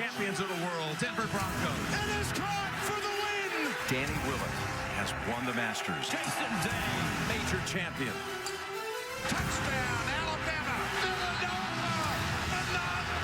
champions of the world, Denver Broncos. And is caught for the win. Danny Willett has won the Masters. Jason Day, major champion. Touchdown, Alabama. Villanova, phenomenal.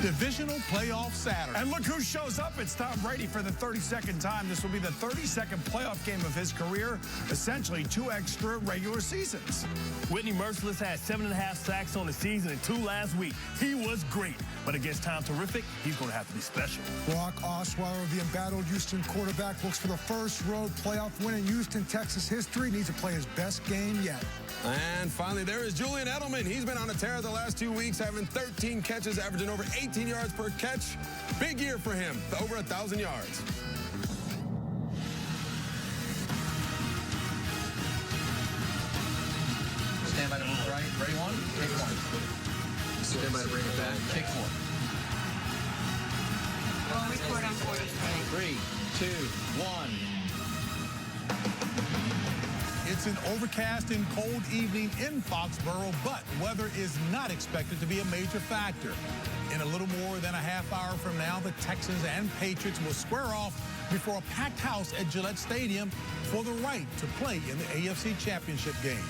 Divisional playoff Saturday. And look who shows up. It's Tom Brady for the 32nd time. This will be the 32nd playoff game of his career, essentially 2 extra regular seasons. Whitney Merciless had 7.5 sacks on the season and 2 last week. He was great, but against Tom Terrific, he's going to have to be special. Brock Osweiler, the embattled Houston quarterback, looks for the first road playoff win in Houston, Texas history. Needs to play his best game yet. And finally, there is Julian Edelman. He's been on a tear the last 2 weeks, having 13 catches, averaging over 18 yards per catch. Big year for him, over 1,000 yards. Stand by to move right. Ready, one? Take one. Stand by to bring it back. Take 4. We'll record on 40. 3, 2, 1. It's an overcast and cold evening in Foxborough, but weather is not expected to be a major factor. In a little more than a half hour from now, the Texans and Patriots will square off before a packed house at Gillette Stadium for the right to play in the AFC Championship game.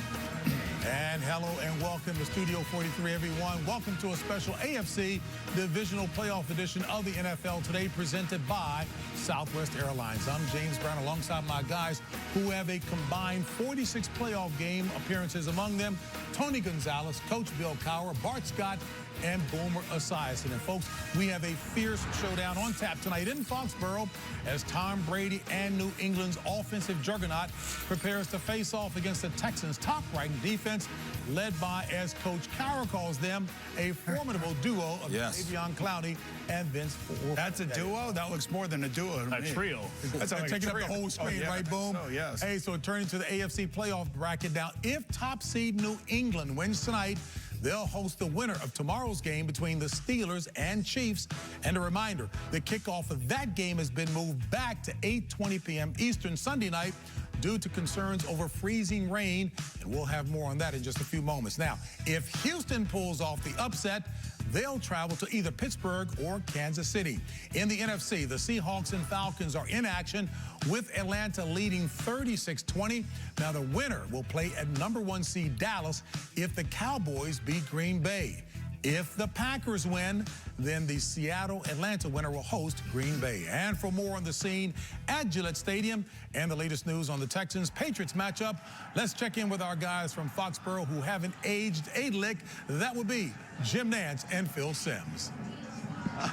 And hello and welcome to Studio 43, everyone. Welcome to a special AFC Divisional Playoff edition of the NFL Today, presented by Southwest Airlines. I'm James Brown, alongside my guys who have a combined 46 playoff game appearances, among them Tony Gonzalez, Coach Bill Cowher, Bart Scott, and Boomer Esiason. And folks, we have a fierce showdown on tap tonight in Foxborough as Tom Brady and New England's offensive juggernaut prepares to face off against the Texans' top-ranked defense, led by, as Coach Cowher calls them, a formidable duo of Jadeveon Clowney and Vince Ford. That's a duo? That looks more than a duo to me. A trio. That's like taking up the whole screen, right, Boom? So, yes. Hey, so turning to the AFC playoff bracket now, if top seed New England wins tonight, they'll host the winner of tomorrow's game between the Steelers and Chiefs. And a reminder, the kickoff of that game has been moved back to 8:20 p.m. Eastern Sunday night due to concerns over freezing rain. And we'll have more on that in just a few moments. Now, if Houston pulls off the upset, they'll travel to either Pittsburgh or Kansas City. In the NFC, the Seahawks and Falcons are in action, with Atlanta leading 36-20. Now, the winner will play at #1 seed Dallas if the Cowboys beat Green Bay. If the Packers win, then the Seattle-Atlanta winner will host Green Bay. And for more on the scene at Gillette Stadium and the latest news on the Texans-Patriots matchup, let's check in with our guys from Foxborough who haven't aged a lick. That would be Jim Nantz and Phil Simms.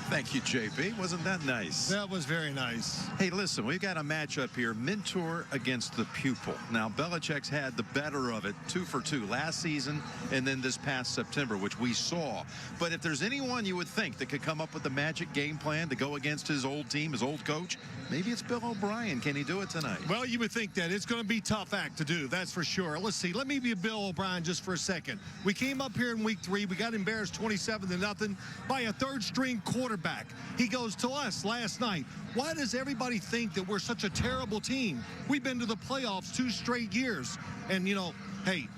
Thank you, JP. Wasn't that nice? That was very nice. Hey, listen, we've got a matchup here, mentor against the pupil. Now, Belichick's had the better of it, 2 for 2 last season and then this past September, which we saw. But if there's anyone you would think that could come up with the magic game plan to go against his old team, his old coach, maybe it's Bill O'Brien. Can he do it tonight? Well, you would think that. It's going to be a tough act to do, that's for sure. Let's see. Let me be Bill O'Brien just for a second. We came up here in week 3. We got embarrassed 27-0 by a third-string quarterback. He goes to us last night. Why does everybody think that we're such a terrible team? We've been to the playoffs 2 straight years. And, you know, hey,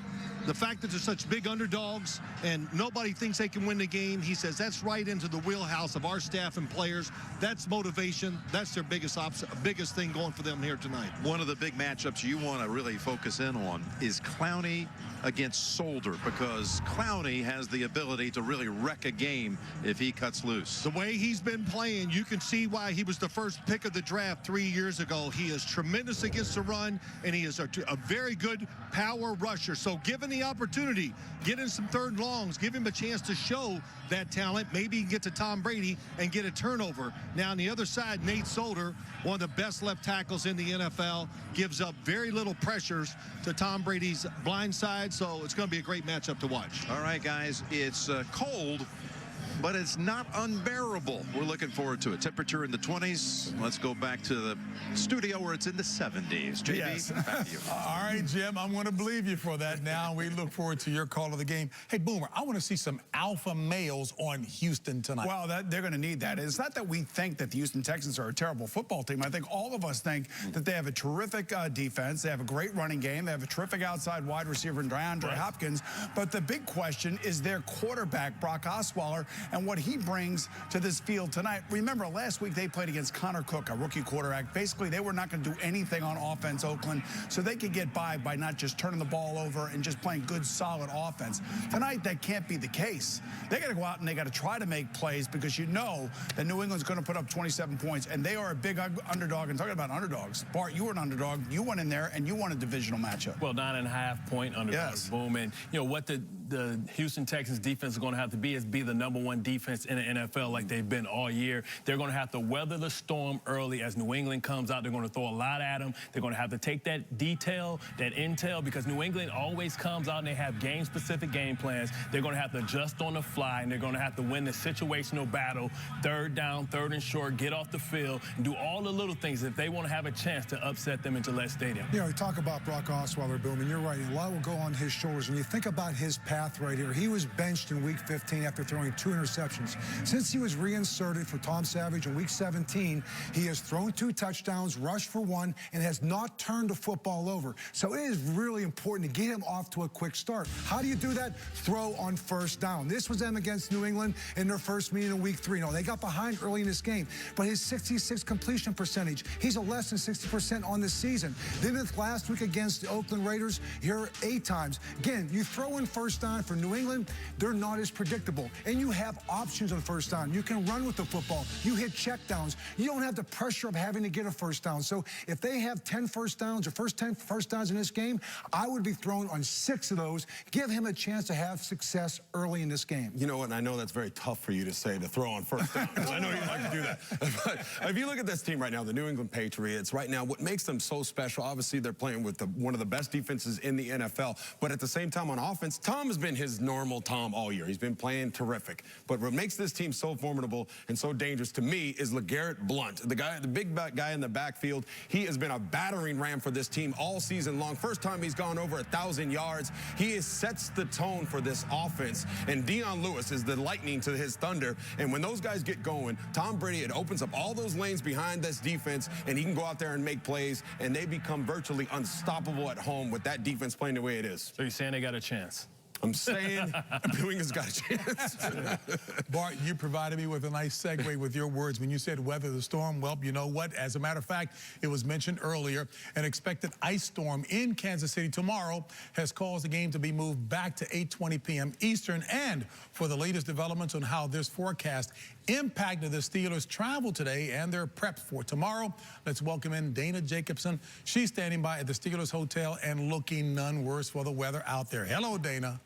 the fact that they're such big underdogs and nobody thinks they can win the game, he says that's right into the wheelhouse of our staff and players. That's motivation. That's their biggest thing going for them here tonight. One of the big matchups you want to really focus in on is Clowney against Solder, because Clowney has the ability to really wreck a game if he cuts loose. The way he's been playing, you can see why he was the first pick of the draft 3 years ago. He is tremendous against the run, and he is a very good power rusher. So given the opportunity, get in some third longs, give him a chance to show that talent. Maybe he can get to Tom Brady and get a turnover. Now on the other side, Nate Solder, one of the best left tackles in the NFL, gives up very little pressures to Tom Brady's blind side. So it's going to be a great matchup to watch. All right, guys, it's cold but it's not unbearable. We're looking forward to it. Temperature in the 20s. Let's go back to the studio where it's in the 70s. JB, Yes. back to you. All right, Jim, I'm going to believe you for that now. We look forward to your call of the game. Hey, Boomer, I want to see some alpha males on Houston tonight. Well, they're going to need that. It's not that we think that the Houston Texans are a terrible football team. I think all of us think that they have a terrific defense. They have a great running game. They have a terrific outside wide receiver in DeAndre Hopkins. But the big question is their quarterback, Brock Osweiler, and what he brings to this field tonight. Remember, last week they played against Connor Cook, a rookie quarterback. Basically, they were not going to do anything on offense, Oakland, so they could get by not just turning the ball over and just playing good, solid offense. Tonight, that can't be the case. They got to go out and they got to try to make plays because you know that New England's going to put up 27 points, and they are a big underdog. And talking about underdogs, Bart, you were an underdog. You went in there and you won a divisional matchup. Well, 9.5-point underdog. Yes. Boom. And, you know, what the Houston Texans defense is going to have to be is be the #1 defense in the NFL like they've been all year. They're going to have to weather the storm early as New England comes out. They're going to throw a lot at them. They're going to have to take that detail, that intel, because New England always comes out and they have game-specific game plans. They're going to have to adjust on the fly, and they're going to have to win the situational battle, third down, third and short, get off the field, and do all the little things if they want to have a chance to upset them in Gillette Stadium. You know, you talk about Brock Osweiler, Boom, and you're right. A lot will go on his shoulders. When you think about his path right here, he was benched in Week 15 after throwing 2 interceptions. Since he was reinserted for Tom Savage in Week 17, he has thrown 2 touchdowns, rushed for 1, and has not turned the football over. So it is really important to get him off to a quick start. How do you do that? Throw on first down. This was them against New England in their first meeting in Week 3. No, they got behind early in this game, but his 66 completion percentage, he's a less than 60% on the season. Then this last week against the Oakland Raiders, here 8 times. Again, you throw in first down for New England, they're not as predictable. And you have options on first down. You can run with the football. You hit check downs. You don't have the pressure of having to get a first down. So if they have 10 first downs or first 10 first downs in this game, I would be throwing on 6 of those. Give him a chance to have success early in this game. You know what? And I know that's very tough for you to say, to throw on first down, because I know you like to do that. But if you look at this team right now, the New England Patriots, right now, what makes them so special, obviously they're playing with one of the best defenses in the NFL, but at the same time on offense, Tom has been his normal Tom all year. He's been playing terrific. But what makes this team so formidable and so dangerous to me is LeGarrette Blount, the big guy in the backfield. He has been a battering ram for this team all season long. First time he's gone over 1,000 yards. He sets the tone for this offense. And Dion Lewis is the lightning to his thunder. And when those guys get going, Tom Brady, it opens up all those lanes behind this defense, and he can go out there and make plays, and they become virtually unstoppable at home with that defense playing the way it is. So you're saying they got a chance? I'm saying New England's got a chance. Bart, you provided me with a nice segue with your words when you said weather the storm. Well, you know what? As a matter of fact, it was mentioned earlier, an expected ice storm in Kansas City tomorrow has caused the game to be moved back to 8:20 p.m. Eastern. And for the latest developments on how this forecast impacted the Steelers' travel today and their prep for tomorrow, let's welcome in Dana Jacobson. She's standing by at the Steelers Hotel and looking none worse for the weather out there. Hello, Dana.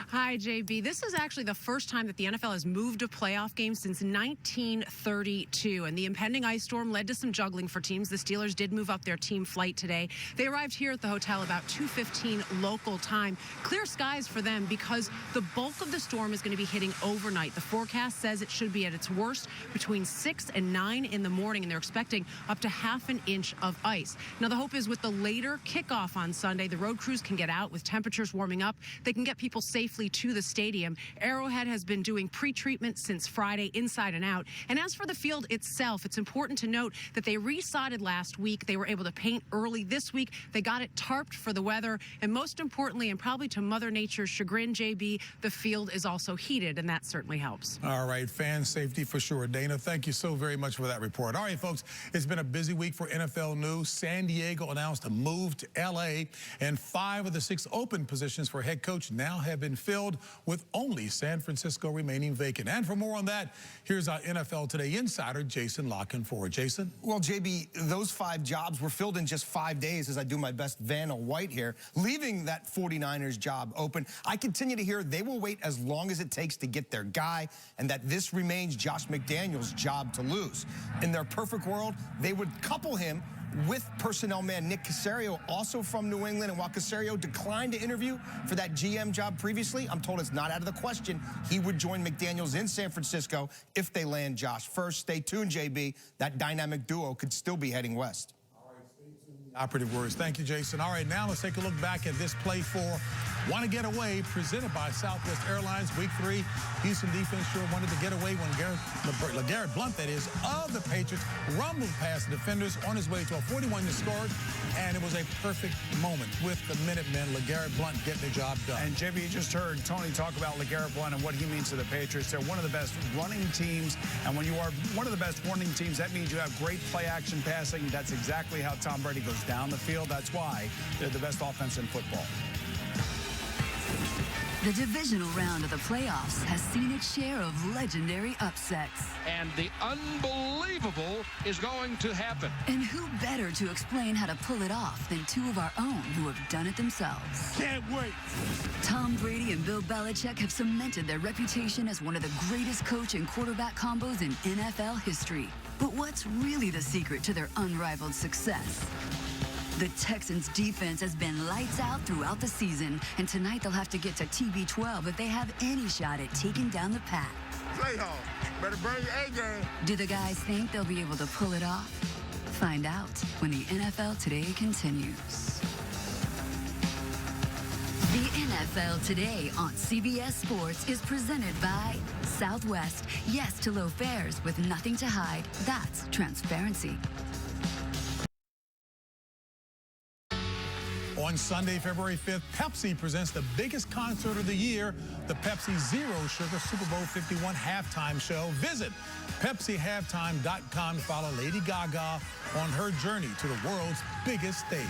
Hi, JB. This is actually the first time that the NFL has moved a playoff game since 1932, and the impending ice storm led to some juggling for teams. The Steelers did move up their team flight today. They arrived here at the hotel about 2:15 local time. Clear skies for them because the bulk of the storm is going to be hitting overnight. The forecast says it should be at its worst between 6 and 9 in the morning, and they're expecting up to ½ an inch of ice. Now, the hope is with the later kickoff on Sunday, the road crews can get out with temperatures warming up. They can get people safely to the stadium. Arrowhead has been doing pre-treatment since Friday, inside and out. And as for the field itself, it's important to note that they resodded last week. They were able to paint early this week. They got it tarped for the weather. And most importantly, and probably to Mother Nature's chagrin, JB, the field is also heated, and that certainly helps. All right, fan safety for sure. Dana, thank you so very much for that report. All right, folks, it's been a busy week for NFL news. San Diego announced a move to L.A., and 5 of the 6 open positions for head coach now have been filled, with only San Francisco remaining vacant. And for more on that, here's our NFL Today insider, Jason Lockenford. Jason? Well, JB, those 5 jobs were filled in just 5 days as I do my best Vanna White here, leaving that 49ers job open. I continue to hear they will wait as long as it takes to get their guy, and that this remains Josh McDaniels' job to lose. In their perfect world, they would couple him with personnel man Nick Caserio, also from New England. And while Caserio declined to interview for that GM job previously, I'm told it's not out of the question he would join McDaniels in San Francisco if they land Josh first. Stay tuned, JB. That dynamic duo could still be heading west. Operative words. Thank you, Jason. All right, now let's take a look back at this play for Want to Get Away, presented by Southwest Airlines. Week 3, Houston defense sure wanted to get away when LeGarrette Blount, that is, of the Patriots, rumbled past the defenders on his way to a 41-yard score, and it was a perfect moment with the Minutemen, LeGarrette Blount getting the job done. And JB, you just heard Tony talk about LeGarrette Blount and what he means to the Patriots. They're one of the best running teams, and when you are one of the best running teams, that means you have great play-action passing. That's exactly how Tom Brady goes down the field. That's why they're the best offense in football. The divisional round of the playoffs has seen its share of legendary upsets. And the unbelievable is going to happen. And who better to explain how to pull it off than two of our own who have done it themselves? Can't wait. Tom Brady and Bill Belichick have cemented their reputation as one of the greatest coach and quarterback combos in NFL history. But what's really the secret to their unrivaled success? The Texans' defense has been lights out throughout the season, and tonight they'll have to get to TB12 if they have any shot at taking down the Pack. Play hard. Better bring your A-game. Do the guys think they'll be able to pull it off? Find out when the NFL Today continues. The NFL Today on CBS Sports is presented by Southwest. Yes to low fares with nothing to hide. That's transparency. On Sunday, February 5th, Pepsi presents the biggest concert of the year, the Pepsi Zero Sugar Super Bowl 51 halftime show. Visit PepsiHalftime.com to follow Lady Gaga on her journey to the world's biggest stage.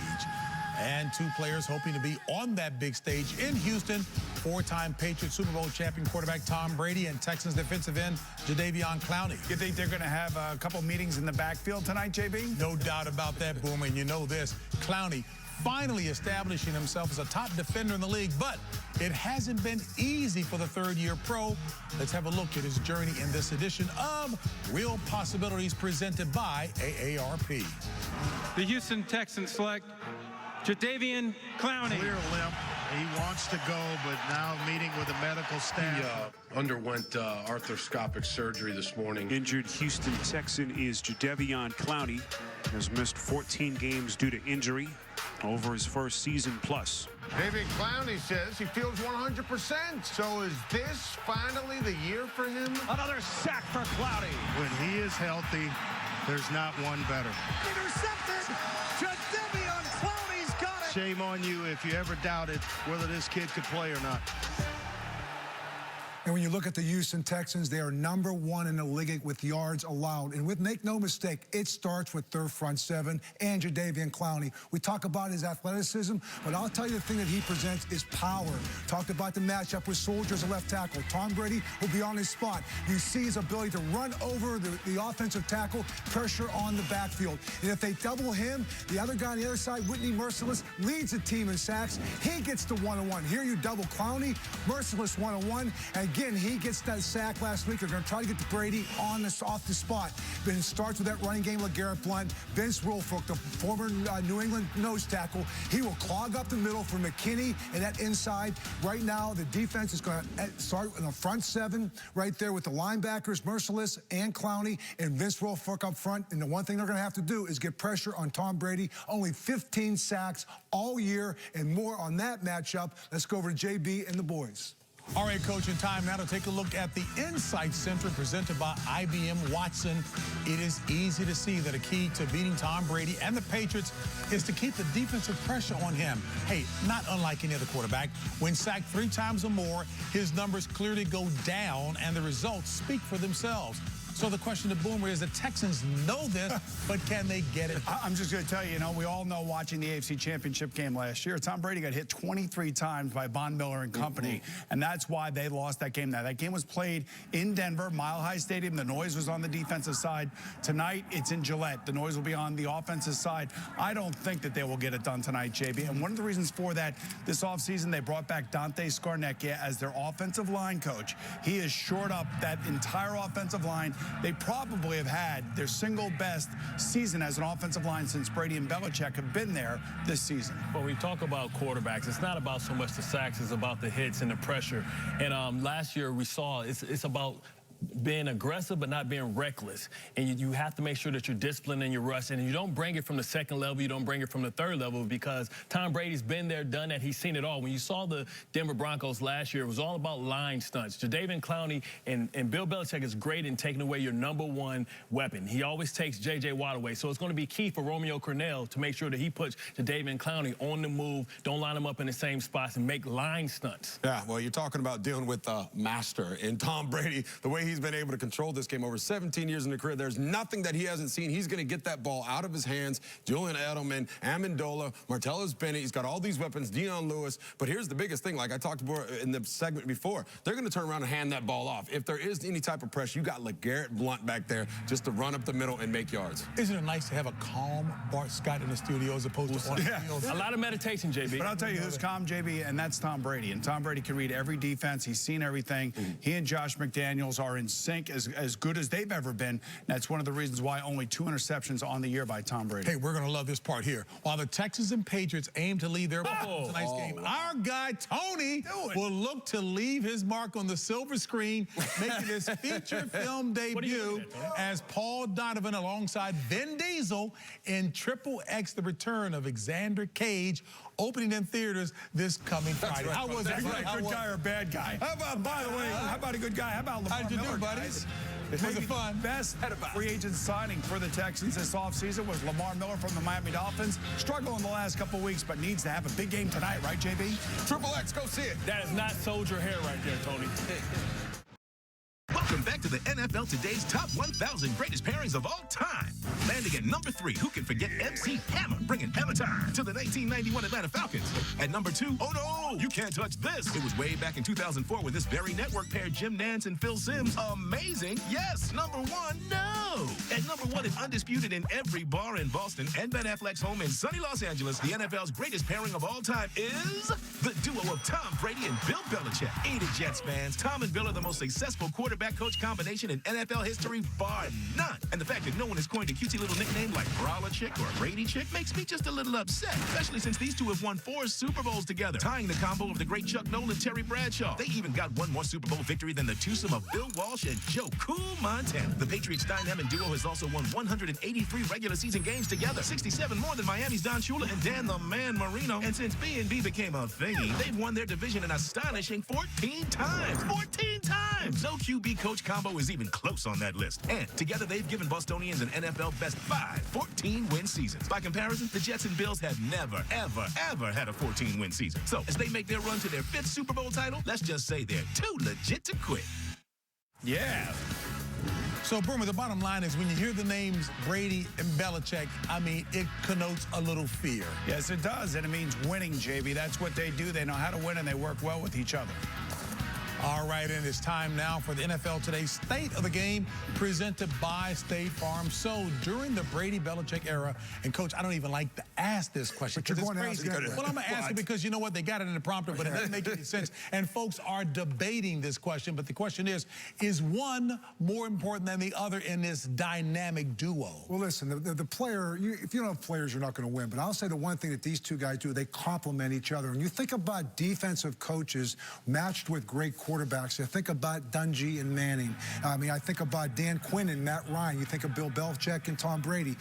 And two players hoping to be on that big stage in Houston, four-time Patriots Super Bowl champion quarterback Tom Brady and Texans defensive end Jadeveon Clowney. You think they're going to have a couple meetings in the backfield tonight, JB? No doubt about that, Boomer. And you know this, Clowney finally establishing himself as a top defender in the league, but it hasn't been easy for the third-year pro. Let's have a look at his journey in this edition of Real Possibilities presented by AARP. The Houston Texans select Jadeveon Clowney. Clear limp. He wants to go, but now meeting with the medical staff. He underwent arthroscopic surgery this morning. Injured Houston Texan is Jadeveon Clowney. Has missed 14 games due to injury over his first season plus. David Clowney says he feels 100%. So is this finally the year for him? Another sack for Clowney. When he is healthy, there's not one better. Intercepted. Jadeveon Clowney's got it. Shame on you if you ever doubted whether this kid could play or not. And when you look at the Houston Texans, they are #1 in the league with yards allowed. And make no mistake, it starts with their front seven and Jadeveon Clowney. We talk about his athleticism, but I'll tell you the thing that he presents is power. Talked about the matchup with Soldiers, a left tackle. Tom Brady will be on his spot. You see his ability to run over the offensive tackle, pressure on the backfield. And if they double him, the other guy on the other side, Whitney Merciless, leads the team in sacks. He gets to 1-on-1. Here you double Clowney, Merciless 1-on-1. And again, he gets that sack last week. They're going to try to get to Brady off the spot. But it starts with that running game with LeGarrette Blount. Vince Wilfork, the former New England nose tackle, he will clog up the middle for McKinney and that inside. Right now, the defense is going to start in the front seven right there with the linebackers, Merciless and Clowney, and Vince Wilfork up front. And the one thing they're going to have to do is get pressure on Tom Brady. Only 15 sacks all year, and more on that matchup. Let's go over to JB and the boys. All right, Coach, in time now to take a look at the Insight Center presented by IBM Watson. It is easy to see that a key to beating Tom Brady and the Patriots is to keep the defensive pressure on him. Hey, not unlike any other quarterback, when sacked 3 times or more, his numbers clearly go down and the results speak for themselves. So the question to Boomer is the Texans know this, but can they get it? I'm just going to tell you, we all know watching the AFC Championship game last year, Tom Brady got hit 23 times by Von Miller and company, and that's why they lost that game. Now, that game was played in Denver, Mile High Stadium. The noise was on the defensive side. Tonight, it's in Gillette. The noise will be on the offensive side. I don't think that they will get it done tonight, JB. And one of the reasons for that, this offseason, they brought back Dante Scarnecchia as their offensive line coach. He has shored up that entire offensive line. they probably have had their single best season as an offensive line since Brady and Belichick have been there this season. When we talk about quarterbacks, it's not about so much the sacks, it's about the hits and the pressure. And last year we saw it's about being aggressive but not being reckless. And you have to make sure that you're disciplined in your rush, and you don't bring it from the second level, you don't bring it from the third level, because Tom Brady's been there, done that, he's seen it all. When you saw the Denver Broncos last year, it was all about line stunts. Jadeveon Clowney and Bill Belichick is great in taking away your #1 weapon. He always takes J.J. Watt away, so it's going to be key for Romeo Crennel to make sure that he puts Jadeveon Clowney on the move, don't line him up in the same spots, and make line stunts. Yeah, well, you're talking about dealing with a master in Tom Brady, the way he's been able to control this game over 17 years in the career. There's nothing that he hasn't seen. He's going to get that ball out of his hands. Julian Edelman, Amendola, Martellus Bennett. He's got all these weapons, Deion Lewis. But here's the biggest thing, like I talked about in the segment before, they're going to turn around and hand that ball off. If there is any type of pressure, you got LeGarrette Blount back there just to run up the middle and make yards. Isn't it nice to have a calm Bart Scott in the studio as opposed to on the field? A lot of meditation, JB. But I'll tell you who's calm, JB, and that's Tom Brady. And Tom Brady can read every defense. He's seen everything. He and Josh McDaniels are in sync, as good as they've ever been. That's one of the reasons why only 2 interceptions on the year by Tom Brady. Hey, we're going to love this part here. While the Texans and Patriots aim to lead their tonight's game, our guy Tony will look to leave his mark on the silver screen, making his feature film debut as Paul Donovan alongside Vin Diesel in Triple X, the return of Xander Cage, opening in theaters this coming Friday. Right. How was that? Good guy or bad guy? How about, by the way, how about a good guy? How about Lamar Miller, guys? Was it fun? Best free agent signing for the Texans this offseason was Lamar Miller from the Miami Dolphins. Struggled in the last couple of weeks, but needs to have a big game tonight, right, JB? Triple X, go see it. That is not soldier hair right there, Tony. Welcome back to the NFL Today's Top 1,000 Greatest Pairings of All Time. Landing at number 3, who can forget MC Hammer, bringing Hammer time to the 1991 Atlanta Falcons. At number 2, oh no, you can't touch this. It was way back in 2004 when this very network paired Jim Nantz and Phil Simms. Amazing. Yes. Number 1, no. At number 1 and undisputed in every bar in Boston and Ben Affleck's home in sunny Los Angeles, the NFL's greatest pairing of all time is the duo of Tom Brady and Bill Belichick. Eat it, Jets fans. Tom and Bill are the most successful quarterback-coach combination in NFL history, bar none. And the fact that no one has coined a cutesy little nickname like Brawler Chick or Brady Chick makes me just a little upset, especially since these two have won 4 Super Bowls together, tying the combo of the great Chuck Noll and Terry Bradshaw. They even got one more Super Bowl victory than the twosome of Bill Walsh and Joe Cool Montana. The Patriots' dynamic duo has also won 183 regular season games together, 67 more than Miami's Don Shula and Dan the Man Marino. And since B&B became a thingy, they've won their division an astonishing 14 times. 14 times! No QB coach combo is even close on that list. And together they've given Bostonians an NFL best 14-win seasons. By comparison, the Jets and Bills have never, ever, ever had a 14-win season. So as they make their run to their 5th Super Bowl title, let's just say they're too legit to quit. Yeah. So, Boomer, the bottom line is when you hear the names Brady and Belichick, I mean, it connotes a little fear. Yes, it does, and it means winning, JB. That's what they do. They know how to win, and they work well with each other. All right, and it's time now for the NFL Today's State of the Game, presented by State Farm. So, during the Brady-Belichick era, and Coach, I don't even like to ask this question because it's crazy. Well, I'm going to ask it because you know what? They got it in the prompter, but it doesn't make any sense. And folks are debating this question, but the question is one more important than the other in this dynamic duo? Well, listen, the player, if you don't have players, you're not going to win. But I'll say the one thing that these two guys do, they complement each other. And you think about defensive coaches matched with great quarterbacks. I think about Dungy and Manning. I mean, I think about Dan Quinn and Matt Ryan. You think of Bill Belichick and Tom Brady,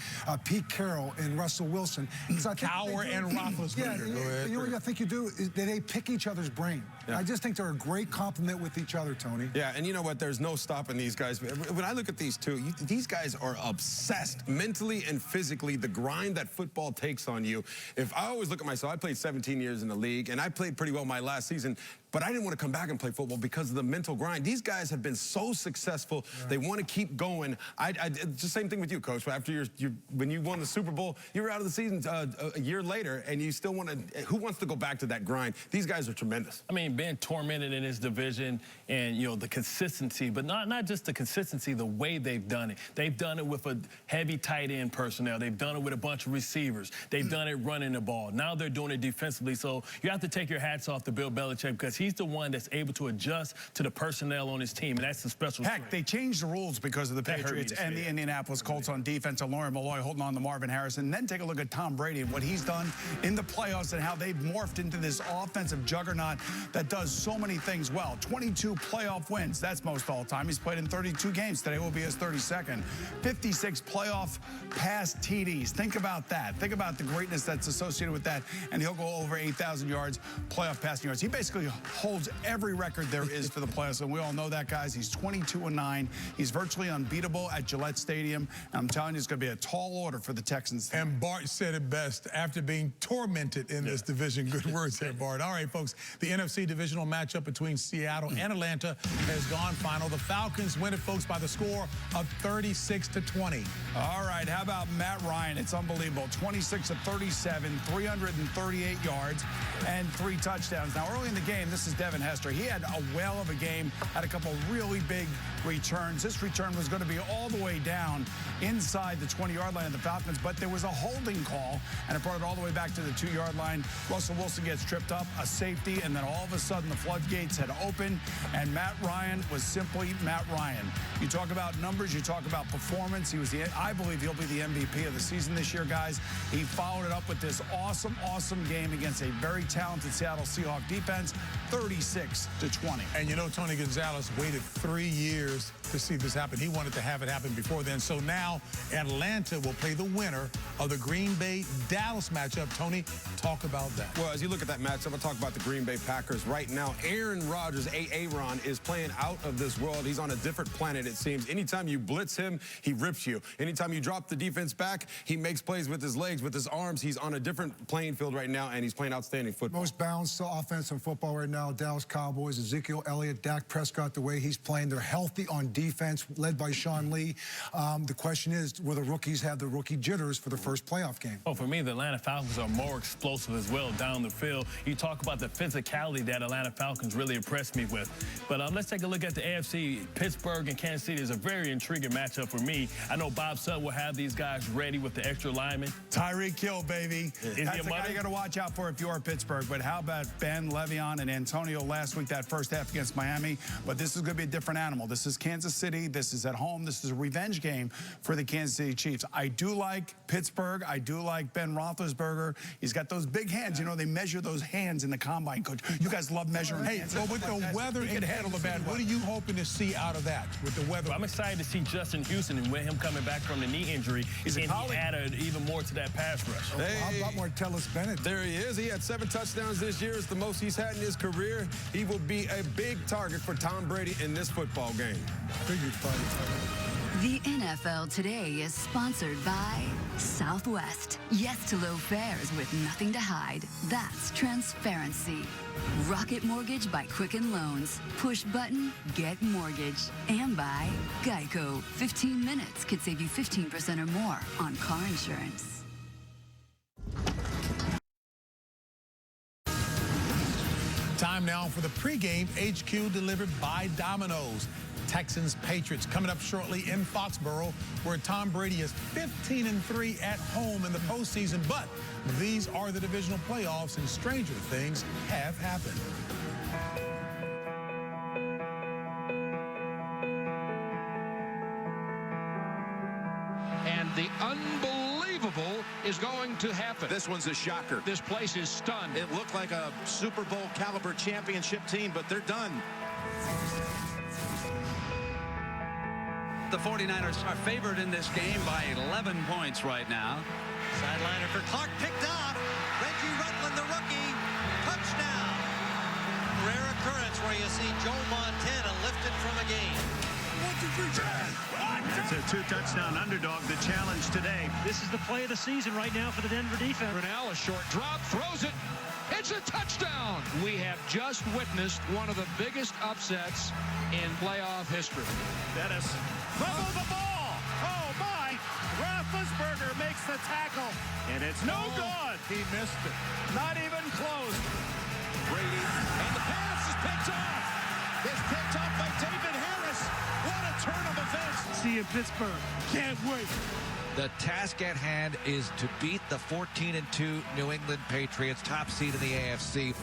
Pete Carroll and Russell Wilson. Cowher and Roethlisberger. Yeah, you know what I think you do is they pick each other's brain. Yeah. I just think they're a great complement with each other, Tony. Yeah, and you know what? There's no stopping these guys. When I look at these two, these guys are obsessed mentally and physically. The grind that football takes on you. If I always look at myself, I played 17 years in the league, and I played pretty well my last season. But I didn't want to come back and play football because of the mental grind. These guys have been so successful. Right. They want to keep going. It's the same thing with you, Coach. After when you won the Super Bowl, you were out of the season a year later, and you still want to. Who wants to go back to that grind? These guys are tremendous. I mean, being tormented in this division, and you know the consistency, but not just the consistency, the way they've done it. They've done it with a heavy tight end personnel. They've done it with a bunch of receivers. They've done it running the ball. Now they're doing it defensively. So you have to take your hats off to Bill Belichick because He's the one that's able to adjust to the personnel on his team, and that's the special Heck, strength. they changed the rules because of the Patriots and the Indianapolis Colts on defense. And Lauren Malloy holding on to Marvin Harrison. And then take a look at Tom Brady and what he's done in the playoffs and how they've morphed into this offensive juggernaut that does so many things well. 22 playoff wins. That's most all time. He's played in 32 games. Today will be his 32nd. 56 playoff pass TDs. Think about that. Think about the greatness that's associated with that. And he'll go over 8,000 yards, playoff passing yards. He basically holds every record there is for the playoffs. And we all know that, guys. He's 22-9. He's virtually unbeatable at Gillette Stadium. And I'm telling you, it's going to be a tall order for the Texans. And Bart said it best after being tormented in this division. Good words there, Bart. All right, folks, the NFC divisional matchup between Seattle and Atlanta has gone final. The Falcons win it, folks, by the score of 36-20. All right, how about Matt Ryan? It's unbelievable. 26 of 37, 338 yards, and 3 touchdowns. Now, early in the game, this is Devin Hester. He had a whale of a game, had a couple really big returns. This return was going to be all the way down inside the 20-yard line of the Falcons, but there was a holding call, and it brought it all the way back to the 2-yard line. Russell Wilson gets tripped up, a safety, and then all of a sudden the floodgates had opened, and Matt Ryan was simply Matt Ryan. You talk about numbers, you talk about performance. I believe he'll be the MVP of the season this year, guys. He followed it up with this awesome game against a very talented Seattle Seahawks defense, 36-20. And you know, Tony Gonzalez waited 3 years to see this happen. He wanted to have it happen before then. So now Atlanta will play the winner of the Green Bay-Dallas matchup. Tony, talk about that. Well, as you look at that matchup, I'll talk about the Green Bay Packers. Right now, Aaron Rodgers, Aaron, is playing out of this world. He's on a different planet, it seems. Anytime you blitz him, he rips you. Anytime you drop the defense back, he makes plays with his legs, with his arms. He's on a different playing field right now, and he's playing outstanding football. Most balanced offense in football right now, Dallas Cowboys, Ezekiel Elliott, Dak Prescott, the way he's playing. They're healthy on defense, led by Sean Lee. The question is, will the rookies have the rookie jitters for the first playoff game? Oh, for me, the Atlanta Falcons are more explosive as well down the field. You talk about the physicality that Atlanta Falcons really impressed me with. But let's take a look at the AFC. Pittsburgh and Kansas City is a very intriguing matchup for me. I know Bob Sutton will have these guys ready with the extra linemen. Tyreek Hill, baby. Is That's the guy you got to watch out for if you are Pittsburgh. But how about Ben, Le'Veon, and Antonio last week, that first half against Miami? But this is going to be a different animal. This is Kansas City. This is at home. This is a revenge game for the Kansas City Chiefs. I do like Pittsburgh. I do like Ben Roethlisberger. He's got those big hands. You know, they measure those hands in the combine, Coach. You guys love measuring hands. Well, with the weather, he can handle the bad weather. What are you hoping to see out of that with the weather? Well, I'm excited to see Justin Houston and with him coming back from the knee injury. He's a colleague. He added even more to that pass rush. Hey. How about Martellus Bennett? There he is. He had 7 touchdowns this year. It's the most he's had in his career. He will be a big target for Tom Brady in this football game. The NFL Today is sponsored by Southwest. Yes to low fares with nothing to hide. That's transparency. Rocket Mortgage by Quicken Loans. Push button, get mortgage. And by Geico. 15 minutes could save you 15% or more on car insurance. Time now for the pregame HQ delivered by Domino's. Texans Patriots coming up shortly in Foxborough, where Tom Brady is 15-3 at home in the postseason. But these are the divisional playoffs, and stranger things have happened. And the unbelievable is going to happen. This one's a shocker. This place is stunned. It looked like a Super Bowl caliber championship team, but they're done. The 49ers are favored in this game by 11 points right now. Sideliner for Clark, picked off. Reggie Rutland, the rookie. Touchdown. Rare occurrence where you see Joe Montana lifted from a game. 1, 2, 3, It's a 2-touchdown underdog. The challenge today. This is the play of the season right now for the Denver defense. Brunel, a short drop, throws it. It's a touchdown. We have just witnessed one of the biggest upsets in playoff history. Dennis fumbled the ball. Oh, my. Roethlisberger makes the tackle, and it's no good. He missed it. Not even close. Brady, and the pass is picked off. It's picked off by David Harris. What a turn of events. See you in Pittsburgh. Can't wait. The task at hand is to beat the 14-2 New England Patriots, top seed in the AFC.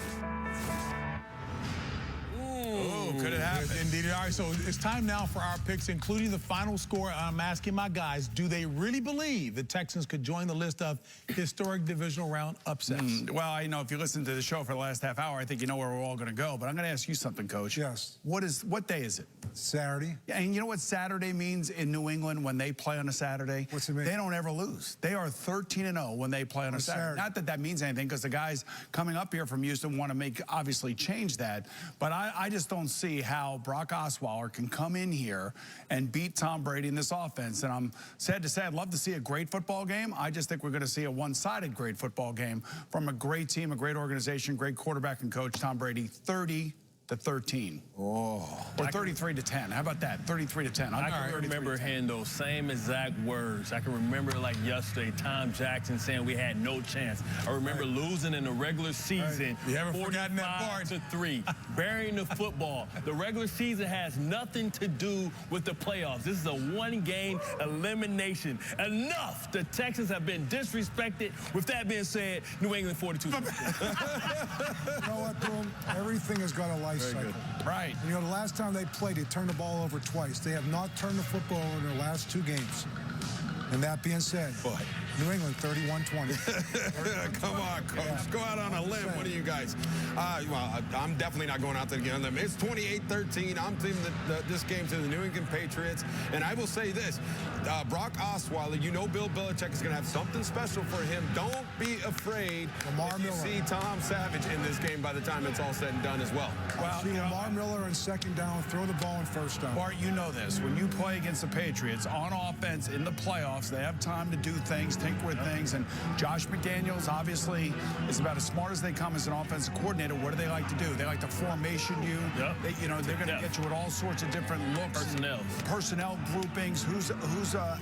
Indeed. All right, so it's time now for our picks, including the final score. I'm asking my guys, do they really believe the Texans could join the list of historic divisional round upsets? Well, you know, if you listen to the show for the last half hour, I think you know where we're all going to go. But I'm going to ask you something, Coach. Yes. What day is it? Saturday. Yeah, and you know what Saturday means in New England when they play on a Saturday? What's it mean? They don't ever lose. They are 13-0 when they play on a Saturday. Not that that means anything, because the guys coming up here from Houston want to obviously change that. But I just don't see how Brock Osweiler can come in here and beat Tom Brady in this offense. And I'm sad to say I'd love to see a great football game. I just think we're going to see a one-sided great football game from a great team, a great organization, great quarterback and coach, Tom Brady, 30-13. Oh. Or 33-10. How about that? 33-10. I can remember hearing those same exact words. I can remember like yesterday, Tom Jackson saying we had no chance. I remember losing in the regular season, You haven't forgotten that part. 45-3, burying the football. The regular season has nothing to do with the playoffs. This is a one-game elimination. Enough. The Texans have been disrespected. With that being said, New England 42. You know what, Boom? Everything has got a life cycle. Right. You know, the last time they played, they turned the ball over twice. They have not turned the football over in their last 2 games. And that being said, New England 31-20. Come on, Coach. Yeah. Go out on a limb. What do you guys? Well, I'm definitely not going out there again. It's 28-13. I'm taking this game to the New England Patriots. And I will say this. Brock Osweiler, you know Bill Belichick is going to have something special for him. Don't be afraid if you see Tom Savage in this game by the time it's all said and done as well. Well, see Lamar Miller in 2nd down, throw the ball in 1st down. Bart, you know this. When you play against the Patriots on offense in the playoffs, they have time to do things, tinker with things. And Josh McDaniels, obviously, is about as smart as they come as an offensive coordinator. What do they like to do? They like to formation you. Yep. They're going to get you with all sorts of different looks. Personnel groupings, who's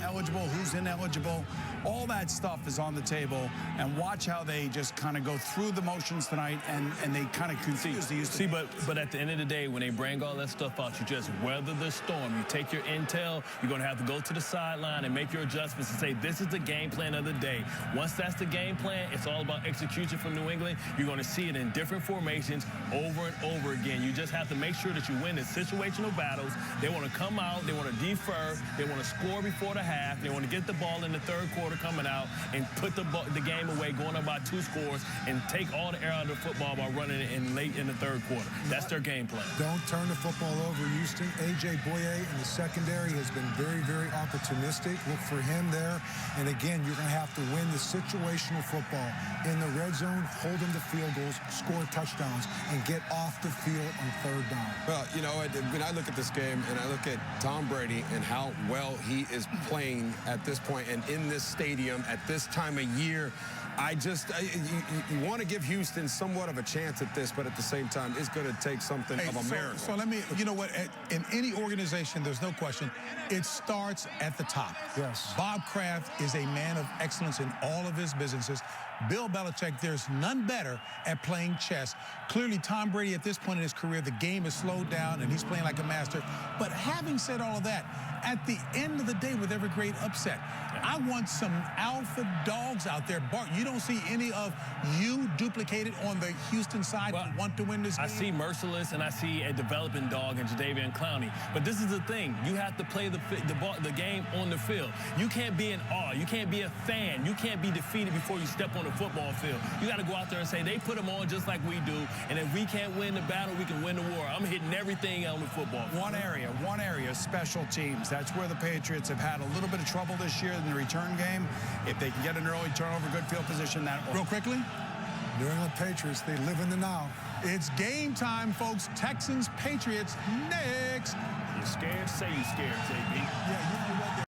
eligible, who's ineligible. All that stuff is on the table. And watch how they just kind of go through the motions tonight, and they kind of confuse the use. See, but at the end of the day, when they bring all that stuff out, you just weather the storm. You take your intel. You're going to have to go to the sideline and make your adjustments and say, this is the game plan of the day. Once that's the game plan, it's all about execution from New England. You're going to see it in different formations over and over again. You just have to make sure that you win the situational battles. They want to come out. They want to defer. They want to score before the half. They want to get the ball in the 3rd quarter coming out and put the game away, going up by 2 scores, and take all the air out of the football by running it in late in the 3rd quarter. That's their game plan. Don't turn the football over, Houston. A.J. Boye in the secondary has been very, very opportunistic. Look for him there. And again, you're going to have to win the situational football. In the red zone, hold them to field goals, score touchdowns, and get off the field on 3rd down. Well, you know, when I look at this game and I look at Tom Brady and how well he is playing at this point and in this stadium at this time of year, you want to give Houston somewhat of a chance at this, but at the same time, it's going to take something of a miracle. So let me, you know what, in any organization, there's no question, it starts at the top. Yes. Bob Kraft is a man of excellence in all of his businesses. Bill Belichick, there's none better at playing chess. Clearly, Tom Brady, at this point in his career, the game is slowed down, and he's playing like a master. But having said all of that, at the end of the day, with every great upset, I want some alpha dogs out there. Bart, you don't see any of you duplicated on the Houston side who want to win this game? I see Merciless, and I see a developing dog in Jadeveon Clowney. But this is the thing. You have to play the game on the field. You can't be in awe. You can't be a fan. You can't be defeated before you step on the football field. You got to go out there and say, they put them on just like we do, and if we can't win the battle, we can win the war. I'm hitting everything on the football field. One area, special teams. That's where the Patriots have had a little bit of trouble this year in the return game. If they can get an early turnover, good field position, that real quickly. New England Patriots, they live in the now. It's game time, folks. Texans, Patriots next. You're scared? Say you're scared, JB. Yeah, you know what?